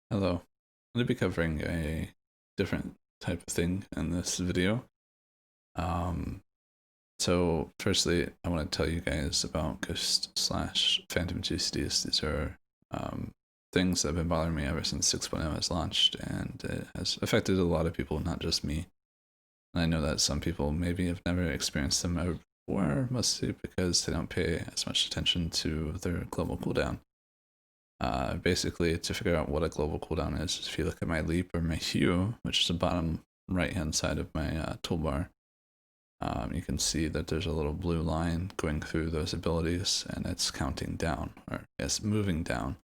Hello. I'm going to be covering a different type of thing in this video. Um, so firstly, I want to tell you guys about Ghost/Phantom GCDs. These are things that have been bothering me ever since 6.0 has launched, and it has affected a lot of people, not just me. And I know that some people maybe have never experienced them before, mostly because they don't pay as much attention to their global cooldown. Basically, to figure out what a global cooldown is, if you look at my leap or my hue, which is the bottom right hand side of my toolbar, you can see that there's a little blue line going through those abilities, and it's counting down, or yes, moving down.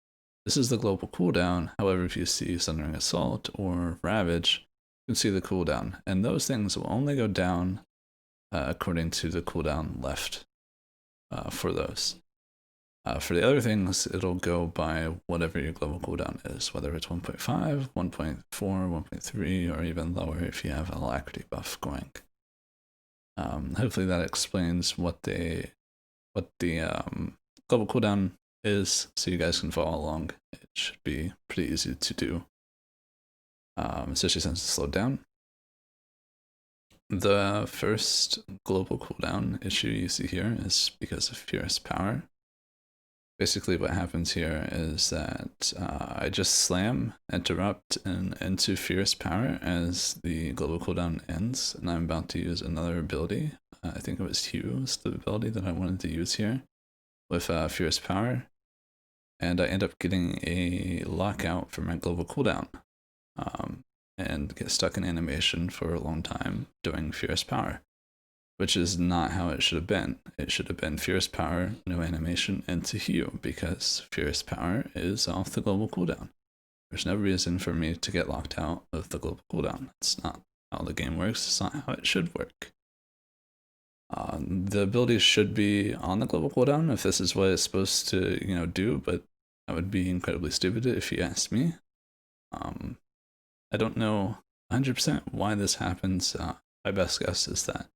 This is the global cooldown. However, if you see Sundering Assault or Ravage, you can see the cooldown, and those things will only go down according to the cooldown left for those. For the other things, it'll go by whatever your global cooldown is, whether it's 1.5, 1.4, 1.3, or even lower if you have a alacrity buff going. Hopefully that explains what the global cooldown is, so you guys can follow along. It should be pretty easy to do, especially since it's slowed down. The first global cooldown issue you see here is because of Fierce Power. Basically what happens here is that I just slam, interrupt, and into Fierce Power as the global cooldown ends, and I'm about to use another ability. I think it was Hue was the ability that I wanted to use here with Fierce Power, and I end up getting a lockout for my global cooldown, and get stuck in animation for a long time doing Fierce Power, which is not how it should have been. It should have been Fierce Power, no animation, into Hue, because Fierce Power is off the global cooldown. There's no reason for me to get locked out of the global cooldown. It's not how the game works. It's not how it should work. The abilities should be on the global cooldown if this is what it's supposed to, do, but that would be incredibly stupid if you ask me. I don't know 100% why this happens. My best guess is that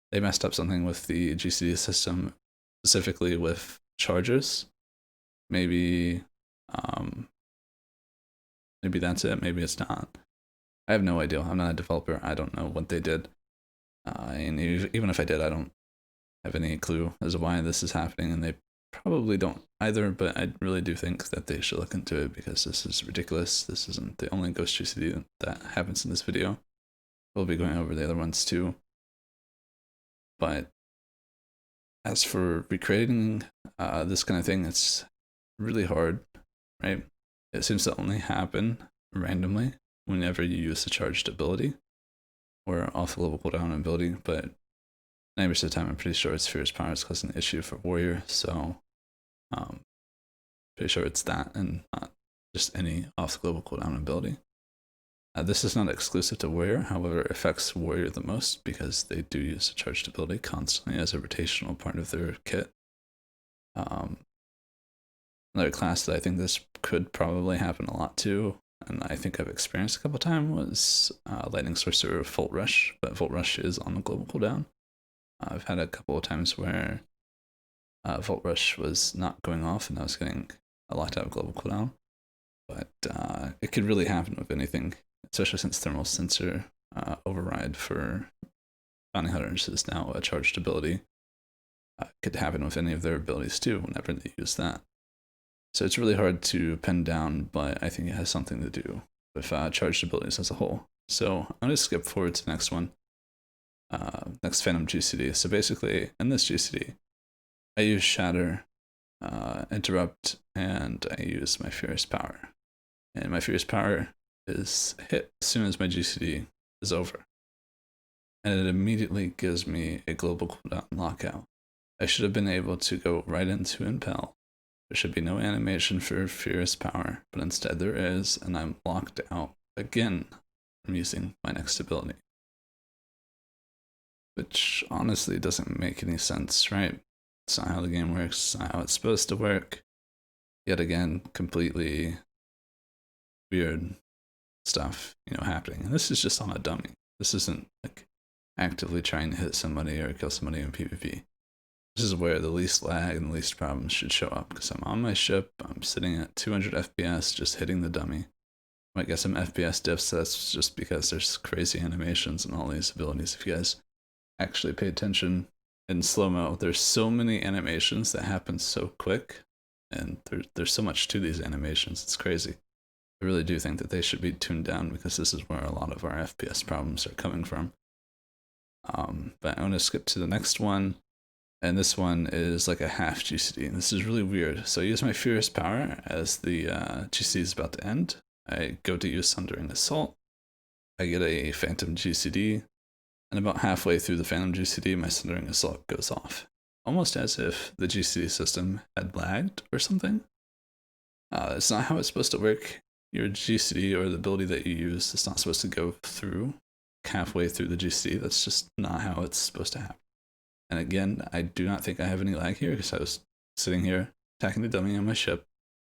they messed up something with the GCD system, specifically with charges. Maybe that's it. Maybe it's not. I have no idea. I'm not a developer. I don't know what they did. And even if I did, I don't have any clue as to why this is happening, and they probably don't either, but I really do think that they should look into it, because this is ridiculous. This isn't the only Ghost GCD that happens in this video. We'll be going over the other ones too. But as for recreating this kind of thing, it's really hard, right? It seems to only happen randomly whenever you use the charged ability or off the level cooldown ability, but 90% of the time I'm pretty sure it's Fierce Power is causing an issue for Warrior, so pretty sure it's that and not just any off the global cooldown ability. This is not exclusive to Warrior, however, it affects Warrior the most because they do use a charged ability constantly as a rotational part of their kit. Another class that I think this could probably happen a lot to, and I think I've experienced a couple times, was Lightning Sorcerer Volt Rush, but Volt Rush is on the global cooldown. I've had a couple of times where Volt Rush was not going off and I was getting a locked out of global cooldown, but it could really happen with anything, especially since Thermal Sensor override for Bounty Hunters is now a charged ability. Could happen with any of their abilities too whenever they use that. So it's really hard to pin down, but I think it has something to do with charged abilities as a whole. So I'm going to skip forward to the next one. Next Phantom GCD. So basically, in this GCD, I use Shatter, Interrupt, and I use my Fierce Power. And my Fierce Power is hit as soon as my GCD is over. And it immediately gives me a global cooldown lockout. I should have been able to go right into Impel. There should be no animation for Fierce Power, but instead there is, and I'm locked out again from using my next ability. Which honestly doesn't make any sense, right? It's not how the game works, it's not how it's supposed to work. Yet again, completely weird stuff, happening. And this is just on a dummy. This isn't like actively trying to hit somebody or kill somebody in PvP. This is where the least lag and the least problems should show up, because I'm on my ship, I'm sitting at 200 FPS just hitting the dummy, Might get some FPS diffs. That's just because there's crazy animations and all these abilities. If you guys actually pay attention in slow-mo, there's so many animations that happen so quick, and there's so much to these animations. It's crazy. I really do think that they should be tuned down, because this is where a lot of our FPS problems are coming from. But I want to skip to the next one, and this one is like a half GCD, and this is really weird. So I use my Furious Power as the GCD is about to end. I go to use Sundering Assault. I get a Phantom GCD, and about halfway through the Phantom GCD, my Sundering Assault goes off. Almost as if the GCD system had lagged or something. It's not how it's supposed to work. Your GCD, or the ability that you use, is not supposed to go through halfway through the GCD. That's just not how it's supposed to happen. And again, I do not think I have any lag here, because I was sitting here attacking the dummy on my ship.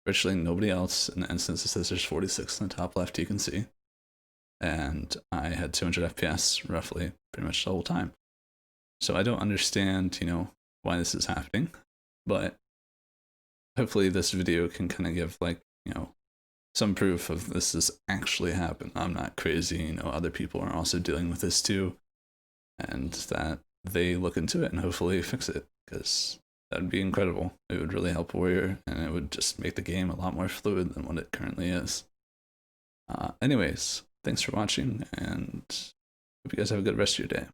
Virtually nobody else in the instance. It says there's 46 in the top left, you can see. And I had 200 FPS roughly pretty much the whole time. So I don't understand, why this is happening. But hopefully this video can kind of give, like, some proof of this has actually happened. I'm not crazy, other people are also dealing with this too, and that they look into it and hopefully fix it, because that would be incredible. It would really help Warrior, and it would just make the game a lot more fluid than what it currently is. Anyways, thanks for watching, and hope you guys have a good rest of your day.